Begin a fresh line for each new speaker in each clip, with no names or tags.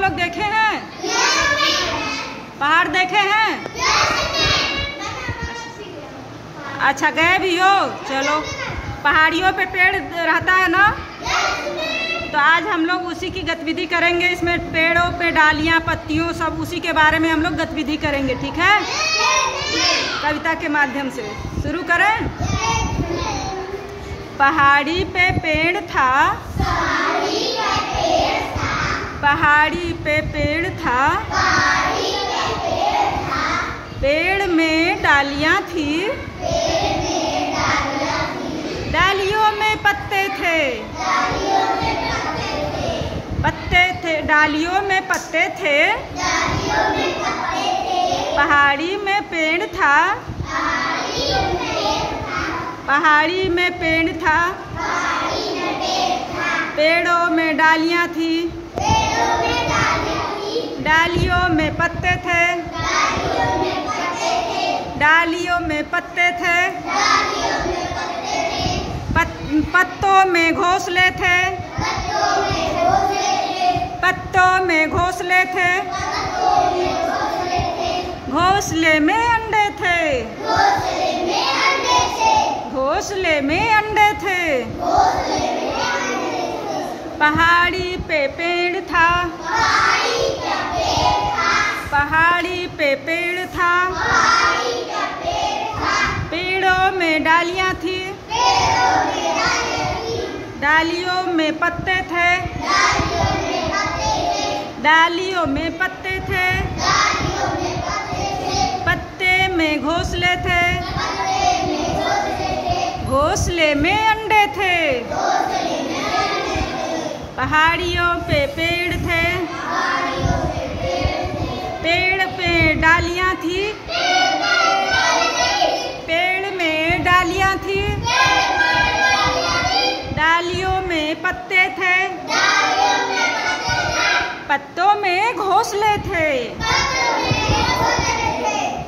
लोग देखे हैं? पहाड़ देखे हैं? अच्छा, गए भी हो? चलो, पहाड़ियों पे पेड़ रहता है ना, तो आज हम लोग उसी की गतिविधि करेंगे। इसमें पेड़ों पे डालियां, पत्तियों, सब उसी के बारे में हम लोग गतिविधि करेंगे, ठीक है? कविता के माध्यम से शुरू करें। पहाड़ी पे पेड़ था, पहाड़ी पे पेड़ था, पेड़ में डालियां थी, डालियों में पत्ते थे, पत्ते थे, डालियों में पत्ते थे, पहाड़ी में पेड़ था, पहाड़ी में पेड़ था, पेड़ों में डालियां थी, डालियों में पत्ते थे, डालियों में पत्ते थे, पत्तों में घोंसले थे, पत्तों में घोंसले थे, घोंसले में अंडे थे, घोंसले में अंडे थे, पहाड़ी पे पेड़ था, पहाड़ी पे पेड़ था, पेड़ों में डालियां थी, डालियों में पत्ते थे, डालियों में पत्ते थे, पत्ते में घोंसले थे, घोंसले में अंडे थे, पहाड़ियों पे पेड़ थे, पेड़ पे डालियां थी, पेड़ में डालियां थी, डालियों में पत्ते थे, पत्तों में घोंसले थे,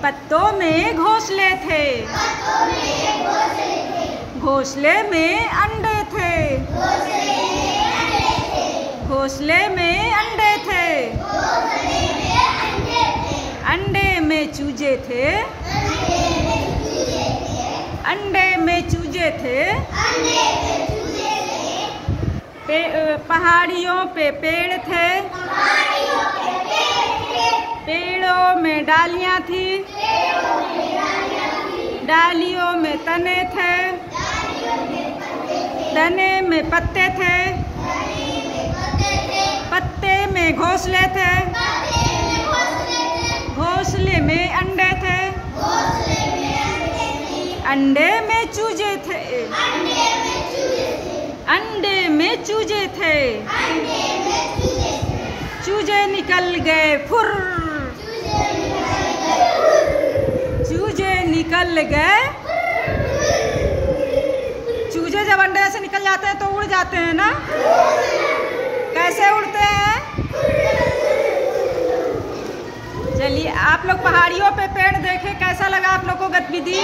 पत्तों में घोंसले थे, घोंसले में अंडे थे, घोंसले में अंडे थे, अंडे में चूजे थे, अंडे में चूजे थे, पहाड़ियों पे पेड़ थे, पेड़ों में डालियां थी, डालियों में तने थे, तने में पत्ते थे, पत्ते में घोंसले थे, घोंसले में अंडे थे, अंडे में चूजे थे, अंडे में चूजे थे, चूजे निकल गए फुर, चूजे निकल गए। चूजे जब अंडे से निकल जाते हैं तो उड़ जाते हैं ना? कैसे उड़ते हैं? चलिए, आप लोग पहाड़ियों पे पेड़ देखे, कैसा लगा आप लोग को गतिविधि?